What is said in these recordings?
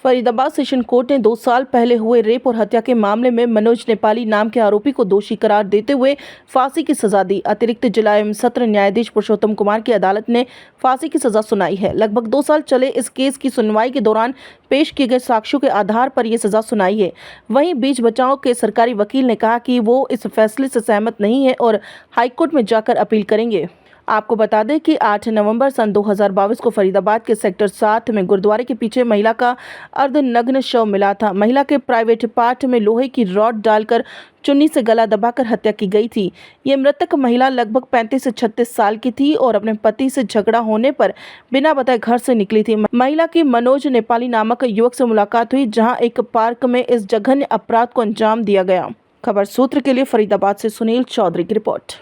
Faridabad session court ने 2 साल पहले हुए रेप और हत्या के मामले में मनोज नेपाली नाम के आरोपी को दोषी करार देते हुए फांसी की सजा दी। अतिरिक्त जिला एवं सत्र न्यायाधीश पुरुषोत्तम कुमार की अदालत ने फांसी की सजा सुनाई है। लगभग 2 साल चले इस केस की सुनवाई के दौरान पेश किए गए साक्ष्यों के आधार पर यह सजा सुनाई है। वहीं बीच बचाव के सरकारी वकील ने कहा कि वो इस फैसले से सहमत नहीं है और हाईकोर्ट में जाकर अपील करेंगे। आपको बता दें कि 8 नवंबर सन 2022 को फरीदाबाद के सेक्टर 7 में गुरुद्वारे के पीछे महिला का अर्धनग्न शव मिला था। महिला के प्राइवेट पार्ट में लोहे की रॉड डालकर चुन्नी से गला दबाकर हत्या की गई थी। ये मृतक महिला लगभग 35 से 36 साल की थी और अपने पति से झगड़ा होने पर बिना बताए घर से निकली थी। महिला की मनोज नेपाली नामक युवक से मुलाकात हुई, जहाँ एक पार्क में इस जघन्य अपराध को अंजाम दिया गया। खबर सूत्र के लिए फरीदाबाद से सुनील चौधरी की रिपोर्ट।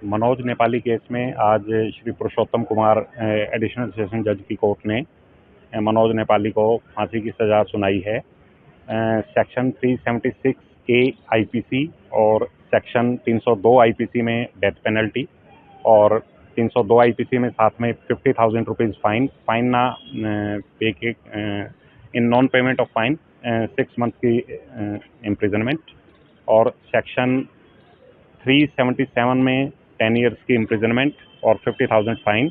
मनोज नेपाली केस में आज श्री पुरुषोत्तम कुमार एडिशनल सेशन जज की कोर्ट ने मनोज नेपाली को फांसी की सज़ा सुनाई है। सेक्शन 376 के आईपीसी और सेक्शन 302 आईपीसी में डेथ पेनल्टी और 302 आईपीसी में साथ में 50,000 रुपीज़ फाइन ना पे के in non payment of fine 6 month की इम्प्रिजनमेंट और सेक्शन 377 में 10 ईयर्स की इम्प्रिजनमेंट और 50,000 फाइन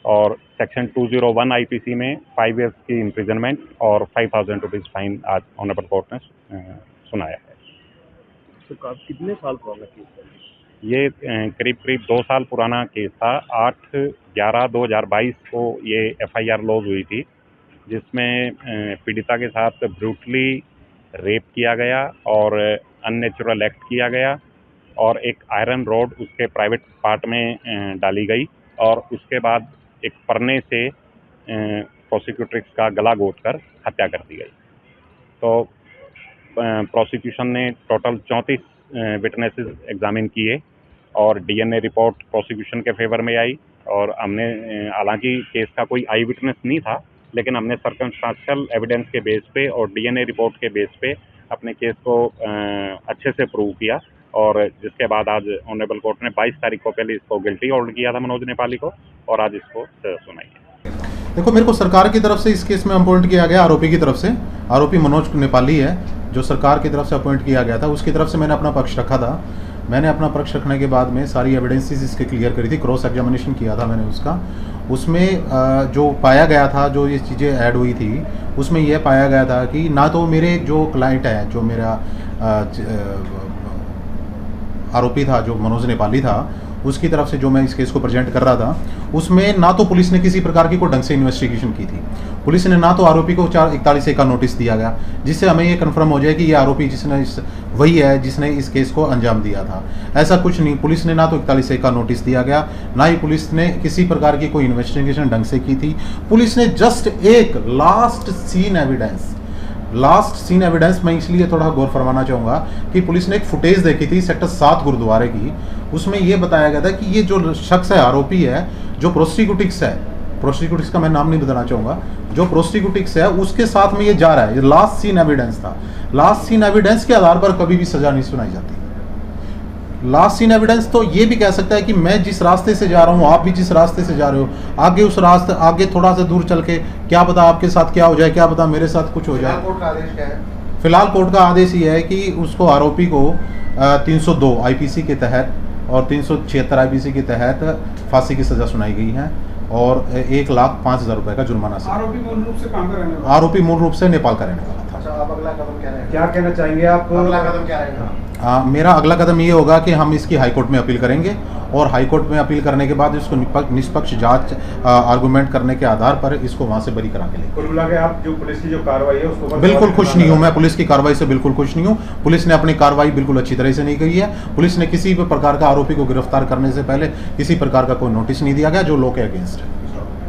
और सेक्शन 201 आईपीसी में 5 ईयर्स की इम्प्रिजनमेंट और 5,000 रुपीज़ फाइन आज ऑनरेबल कोर्ट ने सुनाया है। तो कितने साल पुराना केस है? ये करीब 2 साल पुराना केस था। 8/11/2022 को ये एफआईआर लॉज हुई थी, जिसमें पीड़िता के साथ ब्रूटली रेप किया गया और अननेचुरल एक्ट किया गया और एक आयरन रॉड उसके प्राइवेट पार्ट में डाली गई और उसके बाद एक परने से प्रोसिक्यूट्रिक्स का गला घोंटकर हत्या कर दी गई। तो प्रोसिक्यूशन ने टोटल 34 विटनेसेस एग्जामिन किए और डीएनए रिपोर्ट प्रोसिक्यूशन के फेवर में आई और हमने हालांकि केस का कोई आई विटनेस नहीं था, लेकिन हमने सर्कमस्टेंशियल एविडेंस के बेस पे और डीएनए रिपोर्ट के बेस पे अपने केस को अच्छे से प्रूव किया और जिसके बाद आज ऑनरेबल कोर्ट ने 22 तारीख को पहले इसको गिल्टी ऑर्डर किया था मनोज नेपाली को और आज इसको सुनाई है। देखो, मेरे को सरकार की तरफ से इस केस में अपॉइंट किया गया आरोपी की तरफ से। आरोपी मनोज नेपाली है जो सरकार की तरफ से अपॉइंट किया गया था, उसकी तरफ से मैंने अपना पक्ष रखा था। मैंने अपना पक्ष रखने के बाद में सारी एविडेंसेस इसके क्लियर करी थी, क्रॉस एग्जामिनेशन किया था मैंने उसका। उसमें जो पाया गया था, जो ये चीज़ें ऐड हुई थी, उसमें यह पाया गया था कि ना तो मेरे जो क्लाइंट है, जो मेरा आरोपी था, जो मनोज नेपाली था, उसकी तरफ से जो मैं इस केस को प्रेजेंट कर रहा था, उसमें ना तो पुलिस ने किसी प्रकार की कोई ढंग से इन्वेस्टिगेशन की थी। पुलिस ने ना तो आरोपी को 441 का नोटिस दिया गया, जिससे हमें ये कंफर्म हो जाए कि ये आरोपी वही है जिसने इस केस को अंजाम दिया था। ऐसा कुछ नहीं, पुलिस ने ना तो 41 का नोटिस दिया गया, ना ही पुलिस ने किसी प्रकार की कोई इन्वेस्टिगेशन ढंग से की थी। पुलिस ने जस्ट एक लास्ट सीन एविडेंस मैं इसलिए थोड़ा गौर फरमाना चाहूँगा कि पुलिस ने एक फुटेज देखी थी सेक्टर 7 गुरुद्वारे की। उसमें यह बताया गया था कि ये जो शख्स है, आरोपी है, जो प्रोस्टिक्यूटिक्स का मैं नाम नहीं बताना चाहूँगा, जो प्रोस्टिक्यूटिक्स है उसके साथ में ये जा रहा है। ये लास्ट सीन एविडेंस था। लास्ट सीन एविडेंस के आधार पर कभी भी सजा नहीं सुनाई जाती। लास्ट सीन एविडेंस तो ये भी कह सकता है कि मैं जिस रास्ते से जा रहा हूँ, आप भी जिस रास्ते से जा रहे हो, आगे उस रास्ते आगे थोड़ा सा दूर चल के क्या पता आपके साथ क्या हो जाए, क्या पता मेरे साथ कुछ हो जाए। कोर्ट का आदेश क्या है? फिलहाल कोर्ट का आदेश ये है कि उसको आरोपी को 302 आईपीसी के तहत और 376 आईपीसी के तहत फांसी की सजा सुनाई गई है और 1,05,000 रुपये का जुर्माना। आरोपी मूल रूप से कहाँ का रहने वाला? आरोपी मूल रूप से नेपाल का रहने वाला था। अच्छा, अब अगला कदम क्या रहेगा? क्या कहना चाहेंगे आप? अगला कदम क्या रहेगा? मेरा अगला कदम ये होगा कि हम इसकी हाईकोर्ट में अपील करेंगे और हाईकोर्ट में अपील करने के बाद इसको निष्पक्ष जांच आर्गूमेंट करने के आधार पर इसको वहां से बरी करा के लेंगे। कुल मिला के आप जो पुलिस की जो कार्रवाई है उसको बिल्कुल खुश नहीं हूँ। मैं पुलिस की कार्रवाई से बिल्कुल खुश नहीं हूँ। पुलिस ने अपनी कार्रवाई बिल्कुल अच्छी तरह से नहीं की है। पुलिस ने किसी भी प्रकार का आरोपी को गिरफ्तार करने से पहले किसी प्रकार का कोई नोटिस नहीं दिया गया, जो लॉ के अगेंस्ट है।